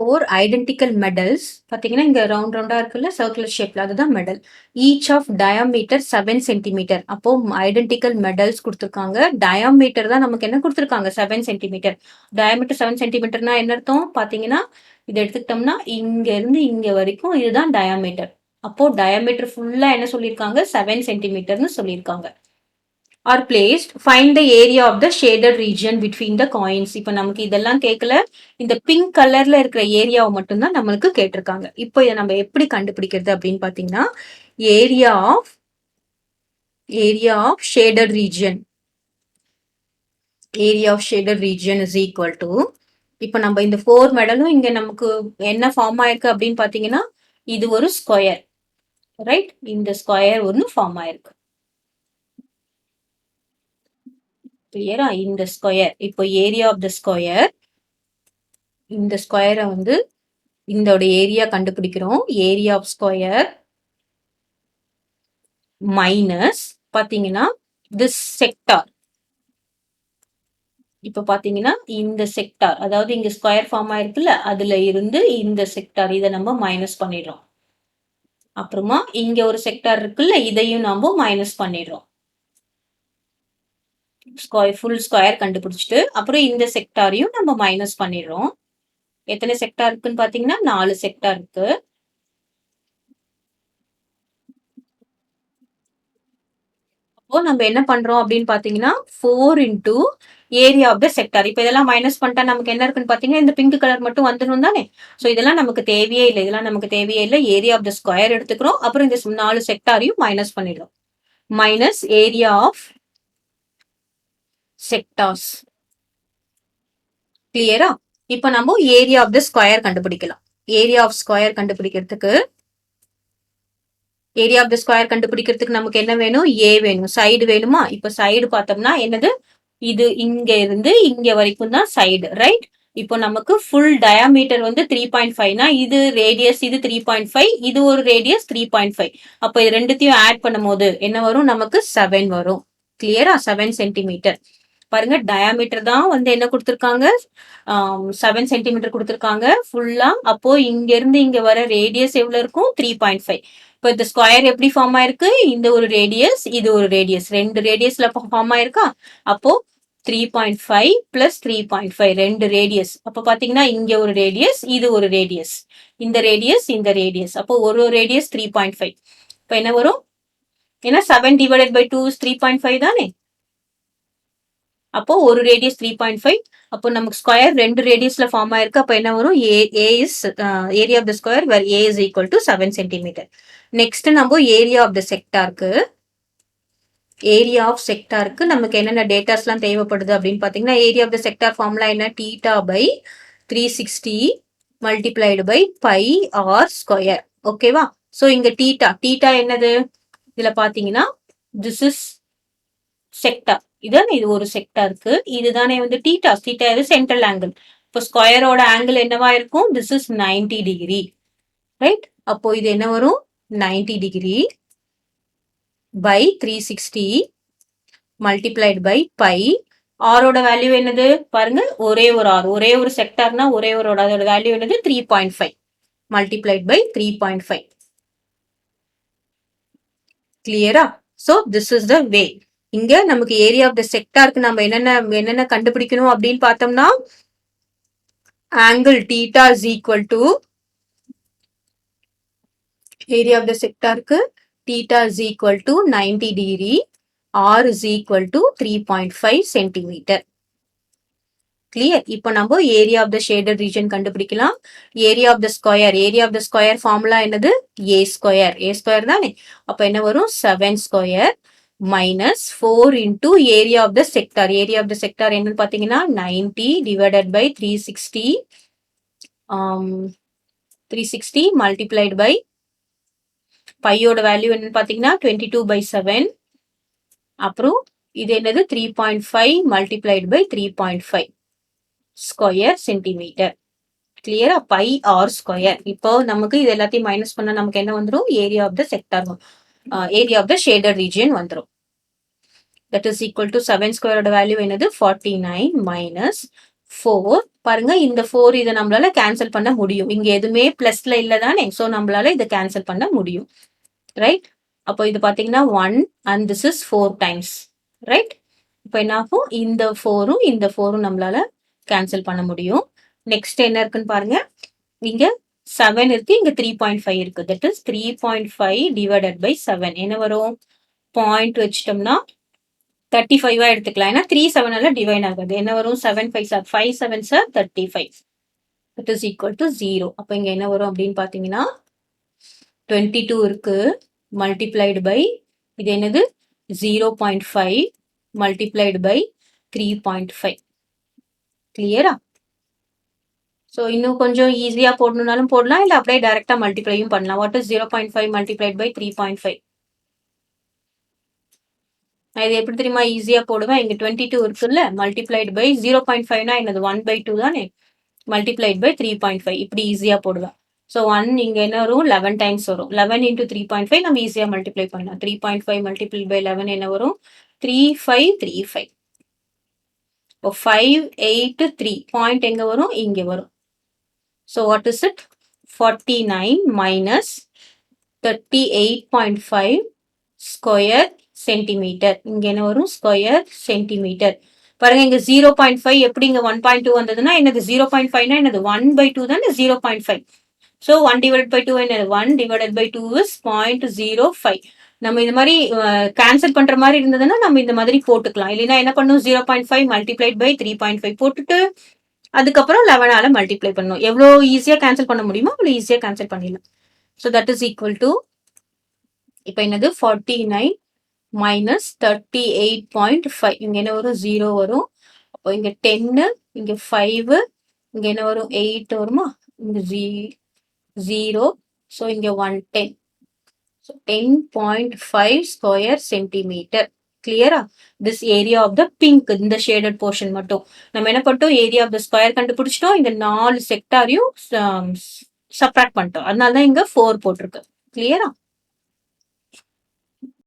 4 identical medals பார்த்தீங்கன்னா, இங்க round ரவுண்டா இருக்குல்ல சர்க்குலர் ஷேப்ல அதுதான் medal. Each of diameter 7 centimetre. அப்போ ஐடென்டிக்கல் மெடல்ஸ் குடுத்துருக்காங்க. டயாமீட்டர் தான் நமக்கு என்ன குடுத்துருக்காங்க 7 சென்டிமீட்டர். டயாமீட்டர் 7 சென்டிமீட்டர்னா என்ன அர்த்தம்? பார்த்தீங்கன்னா, இத எடுத்துக்கிட்டோம்னா, இங்க இருந்து இங்க வரைக்கும் இதுதான் டயாமீட்டர். அப்போ டயாமீட்டர் ஃபுல்லா என்ன சொல்லியிருக்காங்க? 7 சென்டிமீட்டர்னு சொல்லியிருக்காங்க. Are placed find the area of the shaded region between the coins. இப்போ நமக்கு இதெல்லாம் கேட்கல, இந்த பிங்க் கலர்ல இருக்கிற ஏரியாவை மட்டும்தான் நம்மளுக்கு கேட்டிருக்காங்க. இப்போ இதை நம்ம எப்படி கண்டுபிடிக்கிறது அப்படின்னு பார்த்தீங்கன்னா, area of shaded region is equal to, இப்போ நம்ம இந்த 4 மெடலும் இங்க நமக்கு என்ன ஃபார்ம் ஆயிருக்கு அப்படின்னு பார்த்தீங்கன்னா, இது ஒரு ஸ்கொயர், ரைட்? இந்த ஸ்கொயர் ஒன்று ஃபார்ம் ஆயிருக்கு. கிளியரா? இந்த ஸ்கொயர் இப்போ ஏரியா ஆஃப் த ஸ்கொயர், இந்த ஸ்கொயரை வந்து இதோட ஏரியா கண்டுபிடிக்கிறோம். ஏரியா ஆஃப் ஸ்கொயர் மைனஸ் பாத்தீங்கன்னா திஸ் செக்டார். இப்ப பாத்தீங்கன்னா இந்த செக்டார், அதாவது இங்க ஸ்கொயர் ஃபார்ம் ஆயிருக்குல்ல, அதுல இருந்து இந்த செக்டார் இதை நம்ம மைனஸ் பண்ணிடுறோம். அப்புறமா இங்க ஒரு செக்டார் இருக்குல்ல, இதையும் நாம மைனஸ் பண்ணிடுறோம். ஃபுல் ஸ்கொயர் கண்டுபிடிச்சிட்டு அப்புறம் இந்த செக்டாரையும் நம்ம மைனஸ் பண்ணிடுறோம். எத்தனை செக்டார் இருக்குன்னு பாத்தீங்கன்னா 4 செக்டார் இருக்கு. அப்போ நம்ம என்ன பண்றோம் அப்படின்னு பாத்தீங்கன்னா 4 into area of the sector. இப்போ இதெல்லாம் மைனஸ் பண்ணிட்டா நமக்கு என்ன இருக்குன்னு பாத்தீங்கன்னா இந்த பிங்க் கலர் மட்டும் வந்துடும் தானே. ஸோ இதெல்லாம் நமக்கு தேவையே இல்லை, இதெல்லாம் நமக்கு தேவையே இல்லை. ஏரியா ஆஃப் த ஸ்கொயர் எடுத்துக்கிறோம், அப்புறம் இந்த 4 செக்டாரையும் மைனஸ் பண்ணிடுறோம். Minus area of sectors. கிளியரா? இப்போ நம்ம ஏரியா ஆஃப் த ஸ்கொயர் கண்டுபிடிக்கலாம். ஏரியா ஆஃப் ஸ்கொயர் கண்டுபிடிக்கிறதுக்கு நமக்கு என்ன வேணும்? ஏ வேணும். சைடு வேணுமா? இப்ப சைடு பார்த்தோம்னா என்னது? இது இங்க இருந்து இங்க வரைக்கும் தான் சைடு, ரைட்? இப்போ நமக்கு ஃபுல் டயாமீட்டர் வந்து 3.5னா இது ரேடியஸ், இது 3.5, இது ஒரு ரேடியஸ் 3.5. அப்ப இது ரெண்டுத்தையும் ஆட் பண்ணும் போது என்ன வரும்? நமக்கு 7 வரும். கிளியரா? 7 சென்டிமீட்டர். பாருங்க, டயாமீட்டர் தான் வந்து என்ன கொடுத்துருக்காங்க? 7 சென்டிமீட்டர் கொடுத்துருக்காங்க ஃபுல்லா. அப்போ இங்க இருந்து இங்க வர ரேடியஸ் எவ்வளவு இருக்கும்? 3.5. இப்போ இந்த ஸ்கொயர் எப்படி ஃபார்ம் ஆயிருக்கு? இந்த ஒரு ரேடியஸ், இது ஒரு ரேடியஸ், ரெண்டு ரேடியஸ்ல ஃபார்ம் ஆயிருக்கா? அப்போ 3.5 பிளஸ் 3.5 ரெண்டு ரேடியஸ். அப்ப பாத்தீங்கன்னா இங்க ஒரு ரேடியஸ், இது ஒரு ரேடியஸ், இந்த ரேடியஸ், இந்த ரேடியஸ். அப்போ ஒரு ரேடியஸ் 3.5. இப்போ என்ன வரும்? ஏன்னா 7 டிவைடட் பை 2 3.5 தானே. அப்போ ஒரு ரேடியஸ் 3.5. அப்போ நமக்கு ஸ்கொயர் ரெண்டு ரேடியஸ்ல ஃபார்ம் ஆயிருக்கு. அப்போ என்ன வரும்? A is area of the square where A is equal to 7 centimetre. Next நம்ம ஏரியா ஆஃப் த செக்டாருக்கு நமக்கு என்னென்ன டேட்டாஸ்லாம் தேவைப்படுது அப்படின்னு பார்த்தீங்கன்னா, area of the sector formula என்ன? Theta by 360 multiplied by pi R square. ஓகேவா? ஸோ இங்க தீட்டா என்னது? இதுல பாத்தீங்கன்னா திஸ் இஸ் செக்டார். இதானே, இது ஒரு செக்டாருக்கு இதுதானே வந்து தீட்டா இது சென்ட்ரல் ஆங்கிள். இப்போ ஸ்கொயரோட ஆங்கிள் என்னவா இருக்கும்? This is 90 degree, right? அப்போ இது என்ன வரும்? 90 degree by 360 multiplied by pi. ஆரோட வேல்யூ என்னது பாருங்க? ஒரே ஒரு ஆர், ஒரே ஒரு செக்டார்னா ஒரே ஒரு அதோட வேல்யூ என்னது? 3.5 மல்டிப்ளைட் பை 3.5. கிளியரா? So this is the way. இங்க நமக்கு ஏரியா ஆஃப் த செக்டாருக்கு நம்ம என்னென்ன கண்டுபிடிக்கணும் அப்படின்னு பார்த்தோம்னா, angle theta is equal to area of the செக்டாருக்கு theta is equal to 90 degree, R is equal to 3.5 centimetre. Clear? இப்போ நம்ம area of the shaded region கண்டுபிடிக்கலாம். Area of the square formula என்னது? ஏ ஸ்கொயர் தானே. அப்ப என்ன வரும்? 7 square minus 4 into area of the sector. Area of the sector என்னன்னு பாத்தீங்கன்னா 90 டிவைடட் பை 360 மல்டிப்ளைட் பை பையோட வேல்யூ என்னன்னு பாத்தீங்கன்னா 22/7. அப்புறம் இது என்னது? 3.5 மல்டிப்ளைட் பை 3.5 ஸ்கொயர் சென்டிமீட்டர். கிளியரா? Pi R square. இப்போ நமக்கு இது எல்லாத்தையும் மைனஸ் பண்ணா நமக்கு என்ன வந்துடும்? Area of the sector, area of the shaded region வந்துடும். தட் இஸ் ஈக்குவல் டு 7 ஸ்கொயரோட வேல்யூ என்னது? 49 மைனஸ் 4 பாருங்க, இந்த 4 இதை நம்மளால கேன்சல் பண்ண முடியும். இங்க எதுவுமே பிளஸ்ல இல்ல தானே, ஸோ நம்மளால இதை கேன்சல் பண்ண முடியும். ரைட்? அப்போ இது பாத்தீங்கன்னா 1 and this is 4 times. Right? இப்போ என்ன ஆகும், இந்த 4ம் இந்த 4ம் நம்மளால கேன்சல் பண்ண முடியும். நெக்ஸ்ட் என்ன இருக்குன்னு பாருங்க, இங்க 7 இருக்கு, இங்க 3.5 இருக்கு. தட் இஸ் 3.5 டிவைடட் பை 7 என்ன வரும், பாயிண்ட் வச்சிட்டோம்னா 35 எடுத்துக்கலாம். ஏன்னா 3 7 டிவைட் ஆகுது. என்ன வரும், 7 5 5 7 35. It is equal to 0. அப்ப இங்க என்ன வரும் அப்படின்னு பாத்தீங்கன்னா 22 இருக்கு, மல்டிப்ளைடு பை இது என்னது 0.5 மல்டிப்ளைடு பை 3.5. கிளியரா? ஸோ இன்னும் கொஞ்சம் ஈஸியா போடணும்னாலும் போடலாம், இல்லை அப்படியே டைரக்டா மல்டிப்ளையும் பண்ணலாம். What is 0.5 multiplied by 3.5? நான் இது எப்படி தெரியுமா ஈஸியா போடுவேன், இங்க 22 இருக்குல்ல, மல்டிப்ளைடு பை 0.5னா என்னது 1/2 தானே, மல்டிப்ளைட் பை 3.5. இப்படி ஈஸியா போடுவேன். ஸோ 1 இங்க என்ன வரும், 11 டைம்ஸ் வரும். 11 இன்டூ 3.5 நம்ம ஈஸியா மல்டிப்ளை பண்ணலாம். 3.5 மல்டிப்ளை பை 11 என்ன வரும், 3535. இப்போ 5 8 3 பாயிண்ட் எங்க வரும், இங்க வரும். So what is it, 49 minus 38.5 square centimetre. இங்க என்ன வரும், ஸ்கொயர் சென்டிமீட்டர். பாருங்க, இங்க 0.5 எப்படி இங்க 1.2 வந்ததுன்னா என்னது, 0.5னா என்னது 1/2 தானே 0.5. ஸோ 1 டிவைடட் பை 2 என்னது, 1 டிவைடட் பை 2 இஸ் 0.05. நம்ம இந்த மாதிரி கேன்சல் பண்ற மாதிரி இருந்ததுன்னா நம்ம இந்த மாதிரி போட்டுக்கலாம். இல்லைன்னா என்ன பண்ணும், 0.5 மல்டிப்ளைட் பை 3.5 போட்டுட்டு அதுக்கப்புறம் 11ஆல மல்டிப்ளை பண்ணும். எவ்வளோ ஈஸியா கேன்சல் பண்ண முடியுமோ அவ்வளோ ஈஸியா கேன்சல் பண்ணிடலாம். So that is equal to, இப்போ என்னது 49 மைனஸ் 38.5, இங்க என்ன வரும் 0 வரும். அப்போ இங்க 10, இங்க 5, இங்க என்ன வரும் 8 வருமா, இங்க 0, ஸோ இங்க 110. So 10.5 square centimetre. கிளியரா? This area of the pink, இந்த ஷேடட் போர்ஷன் மட்டும் நம்ம என்ன பண்ணிட்டோம், ஏரியா ஆஃப் த ஸ்கொயர் கண்டுபிடிச்சிட்டோம். இந்த 4 செக்டாரையும் சப்ராக்ட் பண்ணிட்டோம். அதனால தான் இங்க 4 போட்டிருக்கு. கிளியரா?